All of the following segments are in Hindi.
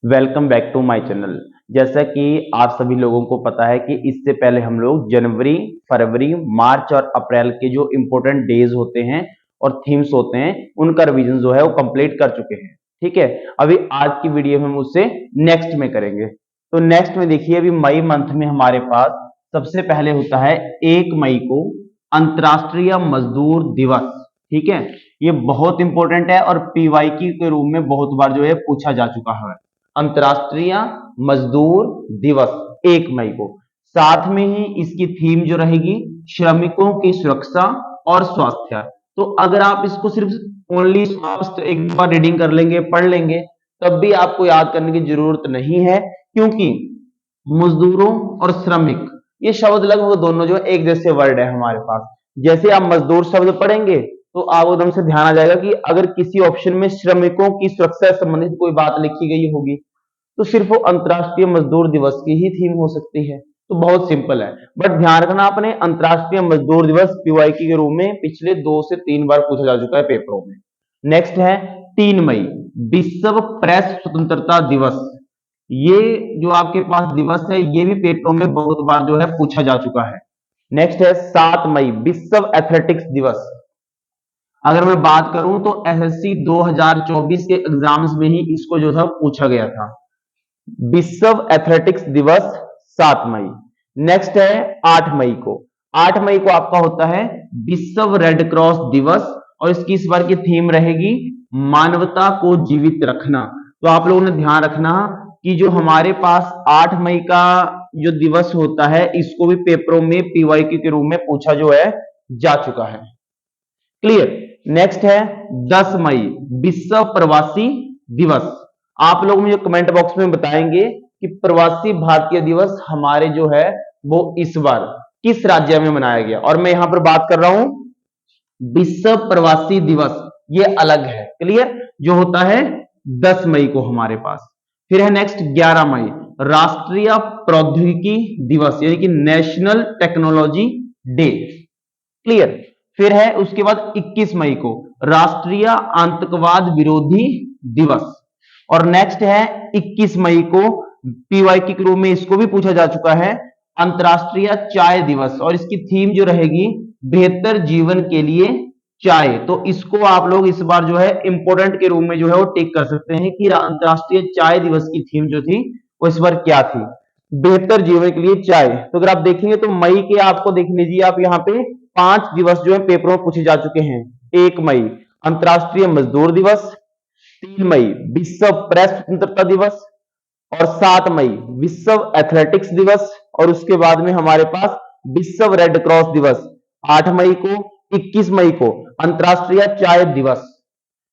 Welcome back to my channel. जैसा कि आप सभी लोगों को पता है कि इससे पहले हम लोग जनवरी, फरवरी, मार्च और अप्रैल के जो इंपॉर्टेंट डेज होते हैं और थीम्स होते हैं उनका रिवीजन जो है वो कंप्लीट कर चुके हैं। ठीक है, अभी आज की वीडियो में हम उससे नेक्स्ट में करेंगे। तो नेक्स्ट में देखिए, अभी मई मंथ में हमारे पास सबसे पहले होता है 1 मई को अंतर्राष्ट्रीय मजदूर दिवस। ठीक है, ये बहुत इंपॉर्टेंट है और पीवाईक्यू के रूप में बहुत बार जो है पूछा जा चुका है। अंतर्राष्ट्रीय मजदूर दिवस 1 मई को। साथ में ही इसकी थीम जो रहेगी श्रमिकों की सुरक्षा और स्वास्थ्य। तो अगर आप इसको सिर्फ ओनली स्वास्थ्य एक बार रीडिंग कर लेंगे, पढ़ लेंगे, तब भी आपको याद करने की जरूरत नहीं है, क्योंकि मजदूरों और श्रमिक ये शब्द लगभग दोनों जो एक जैसे वर्ड है हमारे पास। जैसे आप मजदूर शब्द पढ़ेंगे तो आप एकदम से ध्यान आ जाएगा कि अगर किसी ऑप्शन में श्रमिकों की सुरक्षा से संबंधित कोई बात लिखी गई होगी तो सिर्फ वो अंतर्राष्ट्रीय मजदूर दिवस की ही थीम हो सकती है। तो बहुत सिंपल है, बट ध्यान रखना आपने, अंतर्राष्ट्रीय मजदूर दिवस पीवाईक्यू के रूप में पिछले 2 से 3 बार पूछा जा चुका है पेपरों में। नेक्स्ट है 3 मई, विश्व प्रेस स्वतंत्रता दिवस। ये जो आपके पास दिवस है ये भी पेपरों में बहुत बार जो है पूछा जा चुका है। नेक्स्ट है 7 मई, विश्व एथलेटिक्स दिवस। अगर मैं बात करूं तो एसएससी 2024 के एग्जाम्स में ही इसको जो था पूछा गया था। विश्व एथलेटिक्स दिवस 7 मई। नेक्स्ट है 8 मई को। 8 मई को आपका होता है विश्व रेड क्रॉस दिवस और इसकी इस बार की थीम रहेगी मानवता को जीवित रखना। तो आप लोगों ने ध्यान रखना कि जो हमारे पास 8 मई का जो दिवस होता है इसको भी पेपरों में पीवाईक्यू के रूप में पूछा जो है जा चुका है। क्लियर। नेक्स्ट है 10 मई, विश्व प्रवासी दिवस। आप लोग मुझे कमेंट बॉक्स में बताएंगे कि प्रवासी भारतीय दिवस हमारे जो है वो इस बार किस राज्य में मनाया गया। और मैं यहां पर बात कर रहा हूं विश्व प्रवासी दिवस, ये अलग है। क्लियर, जो होता है 10 मई को हमारे पास। फिर है नेक्स्ट 11 मई, राष्ट्रीय प्रौद्योगिकी दिवस यानी कि नेशनल टेक्नोलॉजी डे। क्लियर। फिर है उसके बाद 21 मई को राष्ट्रीय आतंकवाद विरोधी दिवस। और नेक्स्ट है 21 मई को पीवाईक्यू के रूप में इसको भी पूछा जा चुका है अंतर्राष्ट्रीय चाय दिवस और इसकी थीम जो रहेगी बेहतर जीवन के लिए चाय। तो इसको आप लोग इस बार जो है इंपॉर्टेंट के रूप में जो है वो टिक कर सकते हैं कि अंतर्राष्ट्रीय चाय दिवस की थीम जो थी वो इस बार क्या थी, बेहतर जीवन के लिए चाय। तो अगर आप देखेंगे तो मई के आपको देख लीजिए आप यहाँ पे 5 दिवस जो है पेपरों में पूछे जा चुके हैं। 1 मई अंतर्राष्ट्रीय मजदूर दिवस, 3 मई विश्व प्रेस स्वतंत्रता दिवस और 7 मई विश्व एथलेटिक्स दिवस और उसके बाद में हमारे पास विश्व रेड क्रॉस दिवस 8 मई को, 21 मई को अंतर्राष्ट्रीय चाय दिवस।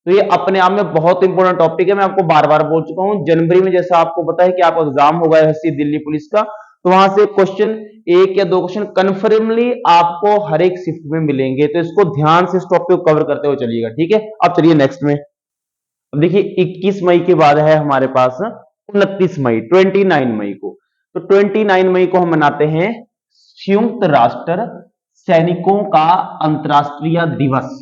तो ये अपने आप में बहुत इंपॉर्टेंट टॉपिक है, मैं आपको बार बार बोल चुका हूं। जनवरी में जैसा आपको पता है कि आपका एग्जाम होगा एसएससी दिल्ली पुलिस का, तो वहां से क्वेश्चन 1 या 2 क्वेश्चन कन्फर्मली आपको हर एक शिफ्ट में मिलेंगे। तो इसको ध्यान से इस टॉपिक को कवर करते हुए चलिएगा। ठीक है, अब चलिए नेक्स्ट में। अब देखिए 21 मई के बाद है हमारे पास 29 मई, 29 मई को। तो 29 मई को हम मनाते हैं संयुक्त राष्ट्र सैनिकों का अंतर्राष्ट्रीय दिवस।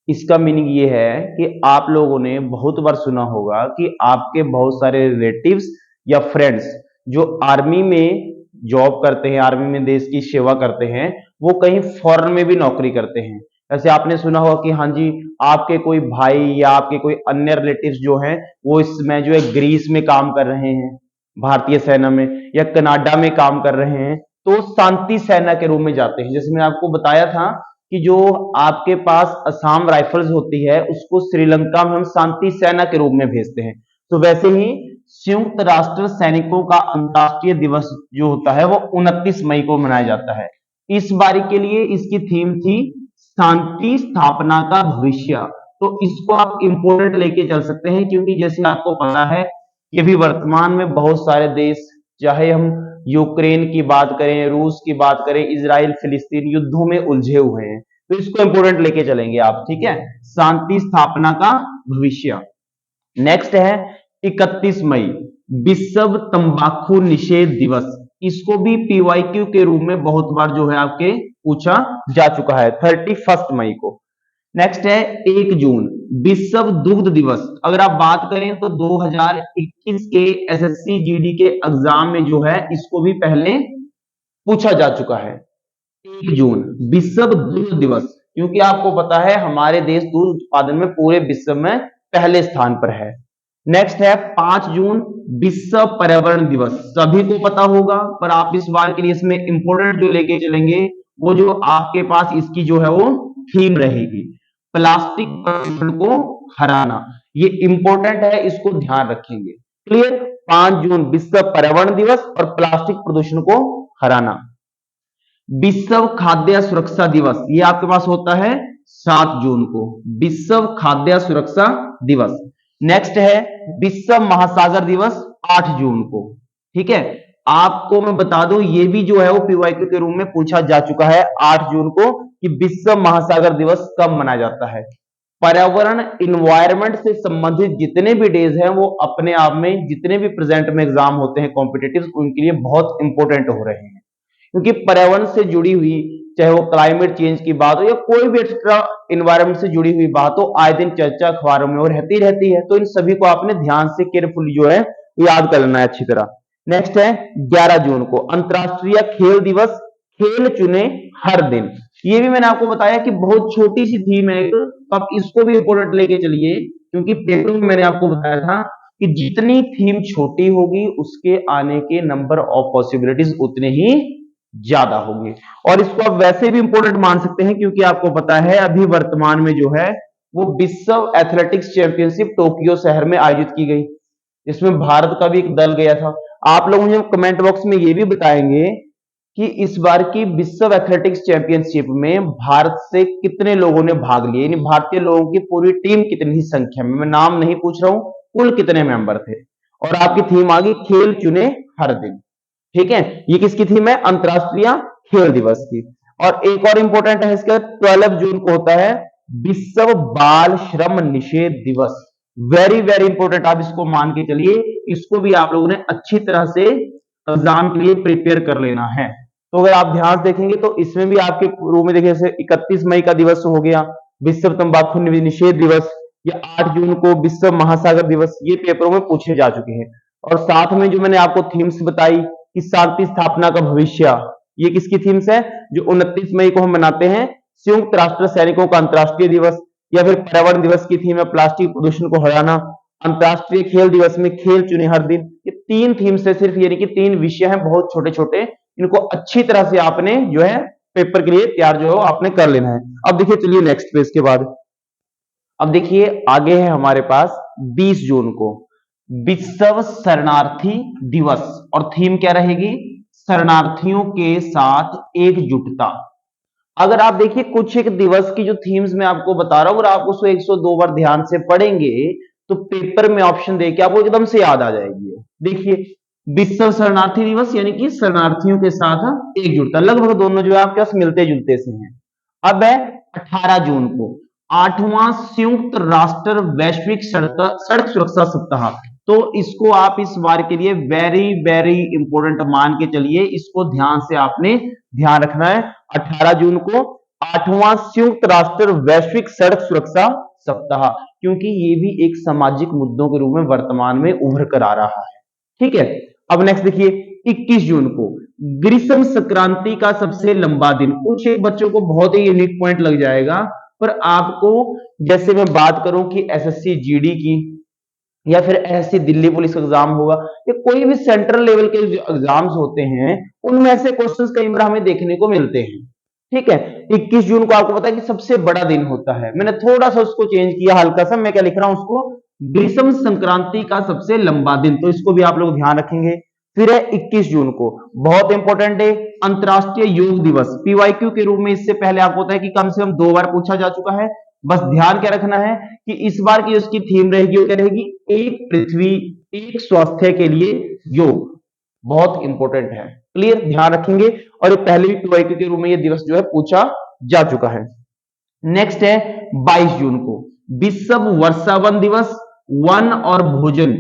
इसका मीनिंग ये है कि आप लोगों ने बहुत बार सुना होगा कि आपके बहुत सारे रिलेटिव्स या फ्रेंड्स जो आर्मी में जॉब करते हैं, आर्मी में देश की सेवा करते हैं, वो कहीं फॉरेन में भी नौकरी करते हैं। ऐसे आपने सुना होगा कि हाँ जी, आपके कोई भाई या आपके कोई अन्य रिलेटिव्स जो हैं वो इसमें जो है ग्रीस में काम कर रहे हैं, भारतीय सेना में, या कनाडा में काम कर रहे हैं, तो शांति सेना के रूप में जाते हैं। जैसे मैंने आपको बताया था कि जो आपके पास असम राइफल्स होती है उसको श्रीलंका में हम शांति सेना के रूप में भेजते हैं। तो वैसे ही संयुक्त राष्ट्र सैनिकों का अंतर्राष्ट्रीय दिवस जो होता है वो 29 मई को मनाया जाता है। इस बारी के लिए इसकी थीम थी शांति स्थापना का भविष्य। तो इसको आप इंपोर्टेंट लेके चल सकते हैं, क्योंकि जैसे आपको पता है कि अभी वर्तमान में बहुत सारे देश, चाहे हम यूक्रेन की बात करें, रूस की बात करें, इजराइल फिलिस्तीन युद्धों में उलझे हुए हैं। तो इसको इंपोर्टेंट लेके चलेंगे आप। ठीक है, शांति स्थापना का भविष्य। नेक्स्ट है 31 मई, विश्व तंबाकू निषेध दिवस। इसको भी पीवाईक्यू के रूप में बहुत बार जो है आपके पूछा जा चुका है 31 मई को। नेक्स्ट है 1 जून, विश्व दुग्ध दिवस। अगर आप बात करें तो 2021 के एसएससी जीडी के एग्जाम में जो है इसको भी पहले पूछा जा चुका है। 1 जून विश्व दुग्ध दिवस, क्योंकि आपको पता है हमारे देश दूध उत्पादन में पूरे विश्व में पहले स्थान पर है। नेक्स्ट है 5 जून विश्व पर्यावरण दिवस। सभी को पता होगा, पर आप इस बार के लिए इसमें इंपोर्टेंट जो लेके चलेंगे वो जो आपके पास इसकी जो है वो थीम रहेगी, प्लास्टिक प्रदूषण को हराना। ये इंपॉर्टेंट है, इसको ध्यान रखेंगे। क्लियर? 5 जून विश्व पर्यावरण दिवस और प्लास्टिक प्रदूषण को हराना। विश्व खाद्य सुरक्षा दिवस, ये आपके पास होता है 7 जून को, विश्व खाद्य सुरक्षा दिवस। नेक्स्ट है विश्व महासागर दिवस 8 जून को। ठीक है, आपको मैं बता दूं ये भी जो है वो पीवाईक्यू के रूप में पूछा जा चुका है 8 जून को कि विश्व महासागर दिवस कब मनाया जाता है। पर्यावरण इन्वायरमेंट से संबंधित जितने भी डेज हैं वो अपने आप में, जितने भी प्रेजेंट में एग्जाम होते हैं कॉम्पिटिटिव, उनके लिए बहुत इंपॉर्टेंट हो रहे हैं, क्योंकि पर्यावरण से जुड़ी हुई, चाहे वो क्लाइमेट चेंज की बात हो या कोई भी एक्स्ट्रा इन्वायरमेंट से जुड़ी हुई बात हो, आए दिन चर्चा अखबारों में और रहती है। तो इन सभी को आपने ध्यान से केयरफुली जो है याद कर लेना है अच्छी तरह। नेक्स्ट है 11 जून को अंतरराष्ट्रीय खेल दिवस, खेल चुने हर दिन। ये भी मैंने आपको बताया कि बहुत छोटी सी थीम है, तो आप इसको भी इंपोर्टेंट लेके चलिए, क्योंकि पेपर में मैंने आपको बताया था कि जितनी थीम छोटी होगी उसके आने के नंबर ऑफ पॉसिबिलिटीज उतने ही ज्यादा होंगे। और इसको आप वैसे भी इंपोर्टेंट मान सकते हैं, क्योंकि आपको पता है अभी वर्तमान में जो है वो विश्व एथलेटिक्स चैंपियनशिप टोक्यो शहर में आयोजित की गई, जिसमें भारत का भी एक दल गया था। आप लोग मुझे कमेंट बॉक्स में ये भी बताएंगे कि इस बार की विश्व एथलेटिक्स चैंपियनशिप में भारत से कितने लोगों ने भाग लिया, यानी भारतीय लोगों की पूरी टीम कितनी संख्या में, मैं नाम नहीं पूछ रहा हूं, कुल कितने मेंबर थे। और आपकी थीम आ गई खेल चुने हर दिन। ठीक है, ये किसकी थीम है? अंतरराष्ट्रीय खेल दिवस की। और एक और इंपॉर्टेंट है इसका 12 जून को होता है विश्व बाल श्रम निषेध दिवस। वेरी वेरी इंपॉर्टेंट, आप इसको मान के चलिए, इसको भी आप लोगों ने अच्छी तरह से एग्जाम के लिए प्रिपेयर कर लेना है। तो अगर आप ध्यान देखेंगे तो इसमें भी आपके रूप में देखिए, जैसे 31 मई का दिवस हो गया विश्व तंबाकू निषेध दिवस, या 8 जून को विश्व महासागर दिवस, ये पेपरों में पूछे जा चुके हैं। और साथ में जो मैंने आपको थीम्स बताई कि शांति स्थापना का भविष्य, ये किसकी थीम्स है? जो 29 मई को हम मनाते हैं संयुक्त राष्ट्र सैनिकों का अंतरराष्ट्रीय दिवस, या फिर पर्यावरण दिवस की थीम है प्लास्टिक प्रदूषण को हराना। अंतरराष्ट्रीय खेल दिवस में खेल चुने हर दिन। ये 3 थीम्स है सिर्फ, यानी कि 3 विषय हैं बहुत छोटे छोटे, इनको अच्छी तरह से आपने जो है पेपर के लिए तैयार जो है आपने कर लेना है। अब देखिए चलिए नेक्स्ट पेज के बाद, अब देखिए आगे है हमारे पास 20 जून को विश्व शरणार्थी दिवस, और थीम क्या रहेगी? शरणार्थियों के साथ एकजुटता। अगर आप देखिए कुछ एक दिवस की जो थीम्स मैं आपको बता रहा हूं, अगर आप उसको 102 बार ध्यान से पढ़ेंगे तो पेपर में ऑप्शन देके आपको एकदम से याद आ जाएगी। देखिए विश्व शरणार्थी दिवस यानी कि शरणार्थियों के साथ एकजुटता, लगभग दोनों जो है आपके पास मिलते जुलते से हैं। अब है 18 जून को 8वां संयुक्त राष्ट्र वैश्विक सड़क सुरक्षा सप्ताह। तो इसको आप इस बार के लिए वेरी वेरी इंपॉर्टेंट मान के चलिए, इसको ध्यान से आपने ध्यान रखना है। 18 जून को 8वां संयुक्त राष्ट्र वैश्विक सड़क सुरक्षा सप्ताह, क्योंकि ये भी एक सामाजिक मुद्दों के रूप में वर्तमान में उभर कर आ रहा है। ठीक है, अब नेक्स्ट देखिए 21 जून को ग्रीष्म संक्रांति का सबसे लंबा दिन। कुछ एक बच्चों को बहुत ही यूनिक पॉइंट लग जाएगा, पर आपको जैसे मैं बात करूं कि एसएससी जीडी की या फिर एसएससी दिल्ली पुलिस एग्जाम होगा या कोई भी सेंट्रल लेवल के जो एग्जाम्स होते हैं उनमें ऐसे क्वेश्चंस कई बार हमें देखने को मिलते हैं। ठीक है, 21 जून को आपको पता है कि सबसे बड़ा दिन होता है। मैंने थोड़ा सा उसको चेंज किया हल्का सा, मैं क्या लिख रहा हूं उसको, ग्रीष्म संक्रांति का सबसे लंबा दिन। तो इसको भी आप लोग ध्यान रखेंगे। फिर है 21 जून को बहुत इंपॉर्टेंट है अंतरराष्ट्रीय योग दिवस। पीवाईक्यू के रूप में इससे पहले आपको होता है कि कम से कम 2 बार पूछा जा चुका है। बस ध्यान क्या रखना है कि इस बार की उसकी थीम रहेगी वो क्या रहेगी? एक पृथ्वी एक स्वास्थ्य के लिए योग। बहुत इंपॉर्टेंट है, क्लियर, ध्यान रखेंगे। और ये पहले भी पीवाईक्यू के रूप में ये दिवस जो है पूछा जा चुका है। नेक्स्ट है 22 जून को विश्व वर्षावन दिवस, वन और भोजन।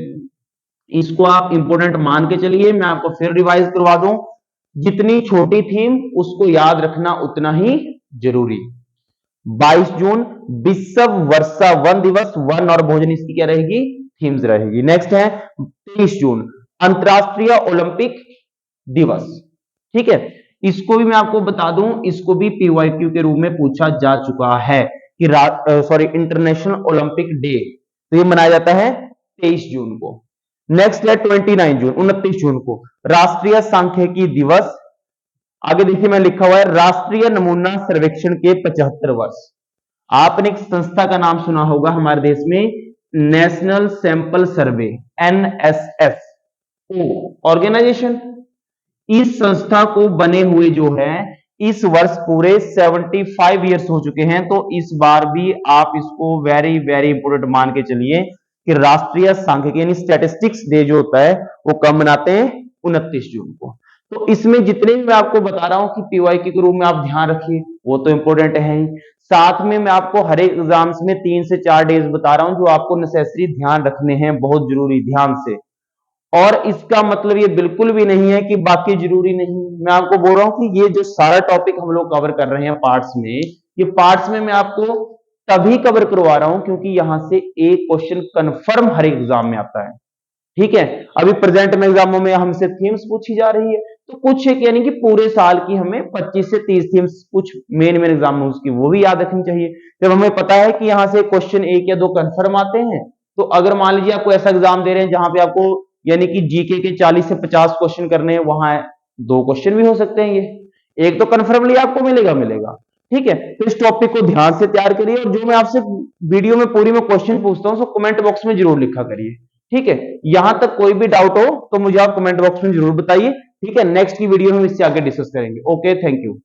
इसको आप इंपॉर्टेंट मान के चलिए। मैं आपको फिर रिवाइज करवा दूं, जितनी छोटी थीम उसको याद रखना उतना ही जरूरी। 22 जून विश्व वर्षा वन दिवस, वन और भोजन इसकी क्या रहेगी, थीम्स रहेगी। नेक्स्ट है 23 जून अंतरराष्ट्रीय ओलंपिक दिवस। ठीक है, इसको भी मैं आपको बता दूं, इसको भी पीवाईक्यू के रूप में पूछा जा चुका है कि सॉरी इंटरनेशनल ओलंपिक डे, तो ये मनाया जाता है 23 जून को। नेक्स्ट है 29 जून 29 जून को राष्ट्रीय सांख्यिकी दिवस। आगे देखिए मैं लिखा हुआ है राष्ट्रीय नमूना सर्वेक्षण के 75 वर्ष। आपने एक संस्था का नाम सुना होगा हमारे देश में, national sample survey, NSS organisation. इस संस्था को बने हुए जो है इस वर्ष पूरे 75 ईयर्स हो चुके हैं, तो इस बार भी आप इसको वेरी वेरी इंपोर्टेंट मान के चलिए कि राष्ट्रीय सांख्यिकी यानी स्टैटिस्टिक्स डे जो होता है वो कब मनाते हैं, 29 जून को। तो इसमें जितने भी मैं आपको बता रहा हूं कि पीवाईक्यू के रूप में आप ध्यान रखिए, वो तो इंपोर्टेंट है ही, साथ में मैं आपको हर एक एग्जाम्स में 3 से 4 डेज बता रहा हूं जो आपको नेसेसरी ध्यान रखने हैं, बहुत जरूरी, ध्यान से। और इसका मतलब ये बिल्कुल भी नहीं है कि बाकी जरूरी नहीं। मैं आपको बोल रहा हूं कि ये जो सारा टॉपिक हम लोग कवर कर रहे हैं पार्ट्स में, ये पार्ट्स में मैं आपको तभी कवर करवा रहा हूं क्योंकि यहां से एक क्वेश्चन कंफर्म हर एग्जाम में आता है। ठीक है, अभी प्रेजेंट में एग्जामों में हमसे थीम्स पूछी जा रही है, तो कुछ एक यानी कि पूरे साल की हमें 25 से 30 थीम्स कुछ मेन मेन एग्जाम में उसकी वो भी याद रखनी चाहिए। जब हमें पता है कि यहां से क्वेश्चन 1 या 2 कंफर्म आते हैं, तो अगर मान लीजिए आपको ऐसा एग्जाम दे रहे हैं जहां पे आपको यानी कि जीके के 40 से 50 क्वेश्चन करने हैं, वहां 2 क्वेश्चन भी हो सकते हैं, ये एक तो कंफर्मली आपको मिलेगा मिलेगा। ठीक है, तो इस टॉपिक को ध्यान से तैयार करिए और जो मैं आपसे वीडियो में पूरी में क्वेश्चन पूछता हूं, उसको कमेंट बॉक्स में जरूर लिखा करिए। ठीक है, यहां तक कोई भी डाउट हो तो मुझे आप कमेंट बॉक्स में जरूर बताइए। ठीक है, नेक्स्ट की वीडियो में इससे आगे डिस्कस करेंगे। Okay, thank you.